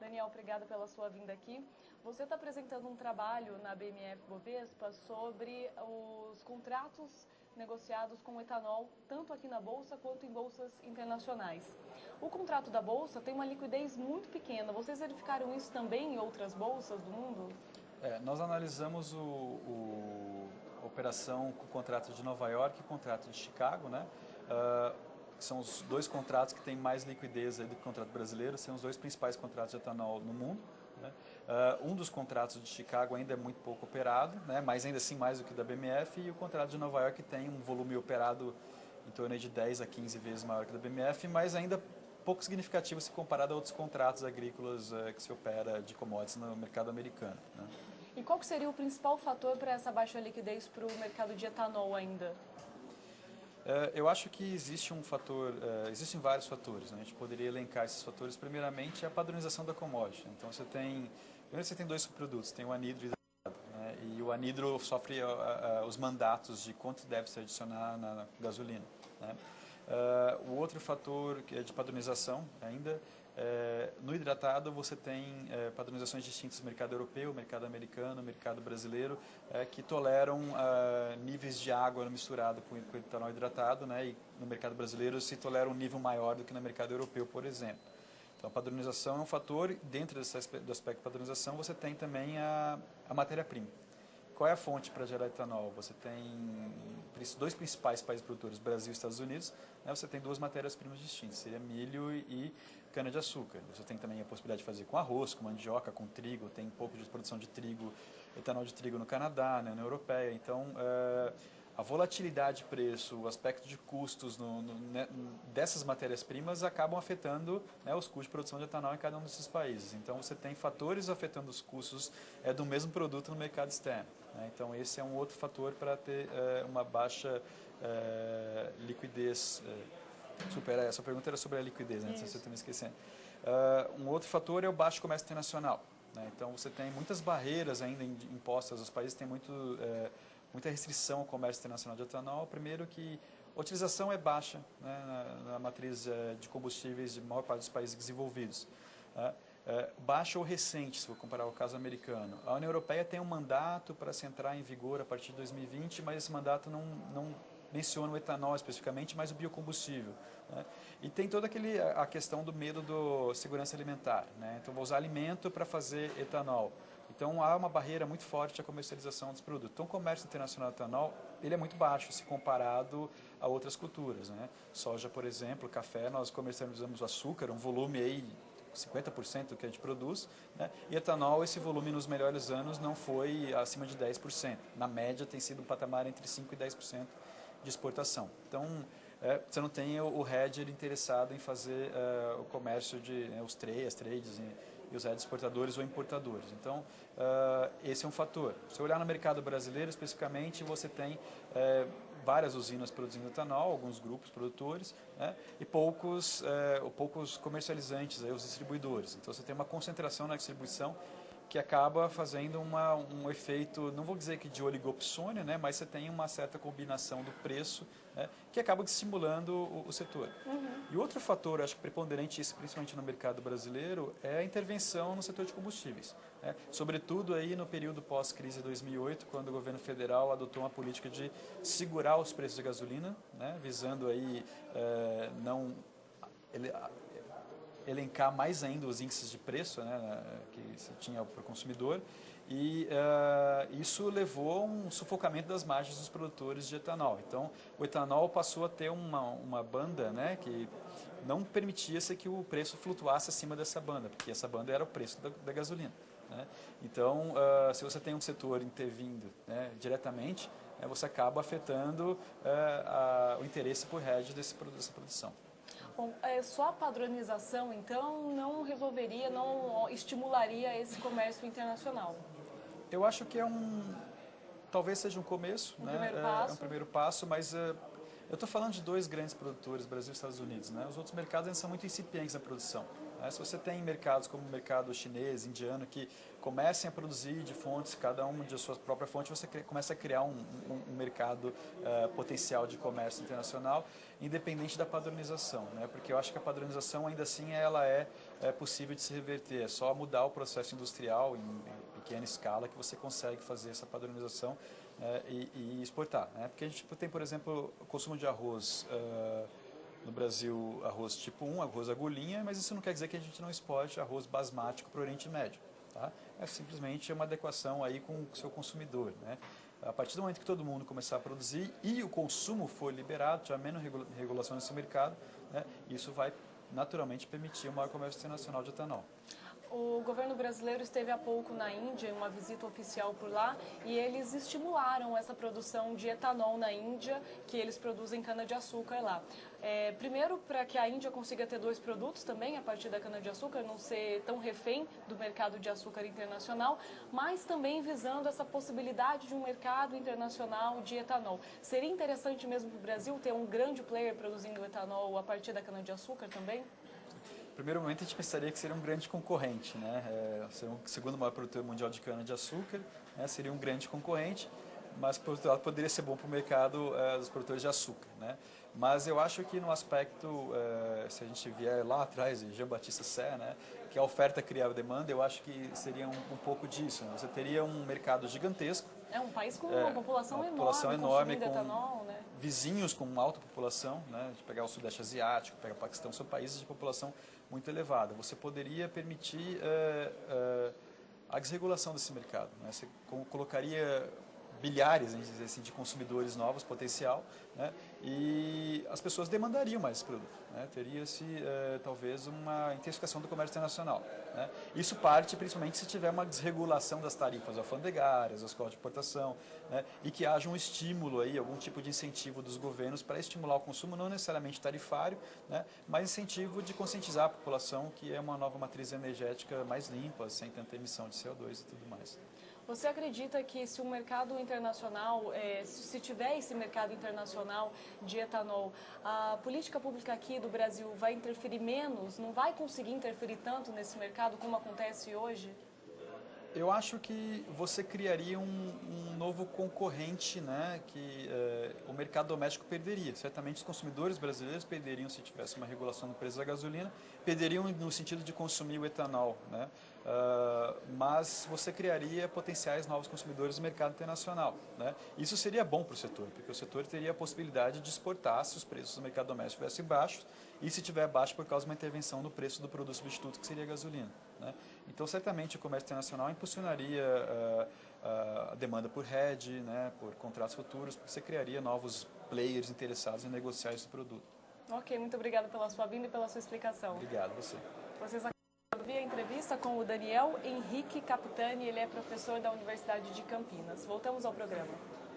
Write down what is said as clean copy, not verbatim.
Daniel, obrigada pela sua vinda aqui. Você está apresentando um trabalho na BMF Bovespa sobre os contratos negociados com etanol, tanto aqui na Bolsa quanto em bolsas internacionais. O contrato da Bolsa tem uma liquidez muito pequena. Vocês verificaram isso também em outras bolsas do mundo? Nós analisamos a operação com o contrato de Nova York e o contrato de Chicago, né? São os dois contratos que têm mais liquidez aí do que o contrato brasileiro, são os dois principais contratos de etanol no mundo. Né? Um dos contratos de Chicago ainda é muito pouco operado, né? Mas ainda assim mais do que o da BMF, e o contrato de Nova York tem um volume operado em torno de 10 a 15 vezes maior que o da BMF, mas ainda pouco significativo se comparado a outros contratos agrícolas que se opera de commodities no mercado americano. Né? E qual que seria o principal fator para essa baixa liquidez para o mercado de etanol ainda? Eu acho que existe um fator, existem vários fatores, né? A gente poderia elencar esses fatores. Primeiramente, a padronização da commodity. Então, primeiro você tem dois subprodutos, tem o anidro hidratado, né? E o anidro sofre os mandatos de quanto deve se adicionar na gasolina, né? O outro fator que é de padronização ainda, no hidratado você tem padronizações distintas no mercado europeu, mercado americano, mercado brasileiro, que toleram níveis de água misturado com etanol hidratado, né? E no mercado brasileiro se tolera um nível maior do que no mercado europeu, por exemplo. Então a padronização é um fator, e dentro do aspecto de padronização você tem também a matéria-prima. Qual é a fonte para gerar etanol? Você tem dois principais países produtores, Brasil e Estados Unidos, né? Você tem duas matérias-primas distintas, seria milho e cana-de-açúcar. Você tem também a possibilidade de fazer com arroz, com mandioca, com trigo, tem um pouco de produção de trigo, etanol de trigo no Canadá, na União Europeia. Então, a volatilidade de preço, o aspecto de custos dessas matérias-primas acabam afetando, né, os custos de produção de etanol em cada um desses países. Então, você tem fatores afetando os custos do mesmo produto no mercado externo. Né? Então, esse é um outro fator para ter uma baixa liquidez. Essa pergunta era sobre a liquidez, né? Se você está me esquecendo. Um outro fator é o baixo comércio internacional. Né? Então, você tem muitas barreiras ainda impostas aos países, tem muita restrição ao comércio internacional de etanol. Primeiro que a utilização é baixa, né, na matriz de combustíveis de maior parte dos países desenvolvidos. Baixa ou recente, se for comparar ao caso americano. A União Europeia tem um mandato para se entrar em vigor a partir de 2020, mas esse mandato não menciona o etanol especificamente, mas o biocombustível. Né? E tem toda a questão do medo da segurança alimentar. Né? Então, vou usar alimento para fazer etanol. Então, há uma barreira muito forte à comercialização dos produtos. Então, o comércio internacional de etanol ele é muito baixo se comparado a outras culturas. Né? Soja, por exemplo, café, nós comercializamos o açúcar, um volume aí 50% do que a gente produz, né? E etanol, esse volume nos melhores anos não foi acima de 10%. Na média tem sido um patamar entre 5% e 10% de exportação. Então, você não tem o hedger interessado em fazer o comércio de as trades e os hedge exportadores ou importadores. Então, esse é um fator. Se olhar no mercado brasileiro, especificamente, você tem várias usinas produzindo etanol, alguns grupos produtores, né, e poucos comercializantes, os distribuidores. Então, você tem uma concentração na distribuição que acaba fazendo um efeito, não vou dizer que de oligopsônio, né, mas você tem uma certa combinação do preço, né, que acaba estimulando o setor. Uhum. E outro fator, acho que preponderante, isso principalmente no mercado brasileiro, é a intervenção no setor de combustíveis. Né, sobretudo aí no período pós-crise de 2008, quando o governo federal adotou uma política de segurar os preços de gasolina, né, visando aí elencar mais ainda os índices de preço, né, que se tinha para o consumidor, e isso levou a um sufocamento das margens dos produtores de etanol. Então, o etanol passou a ter uma banda, né, que não permitia-se que o preço flutuasse acima dessa banda, porque essa banda era o preço da gasolina. Né? Então, se você tem um setor intervindo, né, diretamente, você acaba afetando o interesse por hedge dessa produção. Bom, só a padronização, então, não resolveria, não estimularia esse comércio internacional? Eu acho que talvez seja um começo, né? Primeiro passo. É um primeiro passo, mas eu estou falando de dois grandes produtores, Brasil e Estados Unidos. Né? Os outros mercados ainda são muito incipientes na produção. Né? Se você tem mercados como o mercado chinês, indiano, que comecem a produzir de fontes, cada uma de sua própria fonte, você começa a criar um mercado potencial de comércio internacional, independente da padronização, né? Porque eu acho que a padronização ainda assim ela é possível de se reverter, é só mudar o processo industrial em pequena escala que você consegue fazer essa padronização e exportar, né? Porque a gente tem, por exemplo, o consumo de arroz no Brasil, arroz tipo 1, arroz agulhinha, mas isso não quer dizer que a gente não exporte arroz basmático para o Oriente Médio. Tá? É simplesmente uma adequação aí com o seu consumidor, né? A partir do momento que todo mundo começar a produzir e o consumo for liberado, tiver menos regulação nesse mercado, né, isso vai naturalmente permitir um maior comércio internacional de etanol. O governo brasileiro esteve há pouco na Índia, em uma visita oficial por lá, e eles estimularam essa produção de etanol na Índia, que eles produzem cana-de-açúcar lá. Primeiro, para que a Índia consiga ter 2 produtos também a partir da cana-de-açúcar, não ser tão refém do mercado de açúcar internacional, mas também visando essa possibilidade de um mercado internacional de etanol. Seria interessante mesmo para o Brasil ter um grande player produzindo etanol a partir da cana-de-açúcar também? No primeiro momento, a gente pensaria que seria um grande concorrente, né? Ser o segundo maior produtor mundial de cana-de-açúcar, né? Seria um grande concorrente, mas, por outro lado, poderia ser bom para o mercado dos produtores de açúcar, né? Mas eu acho que no aspecto, se a gente vier lá atrás, de Jean-Baptiste Say, né? Que a oferta cria a demanda, eu acho que seria um pouco disso, né? Você teria um mercado gigantesco. É um país com uma população enorme, com etanol, né? Vizinhos com alta população, né? De pegar o Sudeste Asiático, pegar o Paquistão, são países de população muito elevada. Você poderia permitir a desregulação desse mercado, né? Você colocaria bilhares, a gente dizer assim, de consumidores novos, potencial, né? E as pessoas demandariam mais esse produto, né? Teria-se talvez uma intensificação do comércio internacional, né? Isso parte principalmente se tiver uma desregulação das tarifas alfandegárias, das cotas de importação, né? E que haja um estímulo aí, algum tipo de incentivo dos governos para estimular o consumo, não necessariamente tarifário, né? Mas incentivo de conscientizar a população que é uma nova matriz energética mais limpa, sem tanta emissão de CO2 e tudo mais. Você acredita que se o mercado internacional, se tiver esse mercado internacional de etanol, a política pública aqui do Brasil vai interferir menos, não vai conseguir interferir tanto nesse mercado como acontece hoje? Eu acho que você criaria um novo concorrente, né, que o mercado doméstico perderia. Certamente os consumidores brasileiros perderiam se tivesse uma regulação do preço da gasolina, perderiam no sentido de consumir o etanol, né? Mas você criaria potenciais novos consumidores no mercado internacional, né? Isso seria bom para o setor, porque o setor teria a possibilidade de exportar se os preços do mercado doméstico estivessem baixos e se estiver baixo por causa de uma intervenção no preço do produto substituto, que seria a gasolina, né? Então, certamente, o comércio internacional impulsionaria a demanda por hedge, né, por contratos futuros, porque você criaria novos players interessados em negociar esse produto. Ok, muito obrigada pela sua vinda e pela sua explicação. Obrigado, você. Vocês acabaram de ouvir a entrevista com o Daniel Henrique Capitani, ele é professor da Universidade de Campinas. Voltamos ao programa.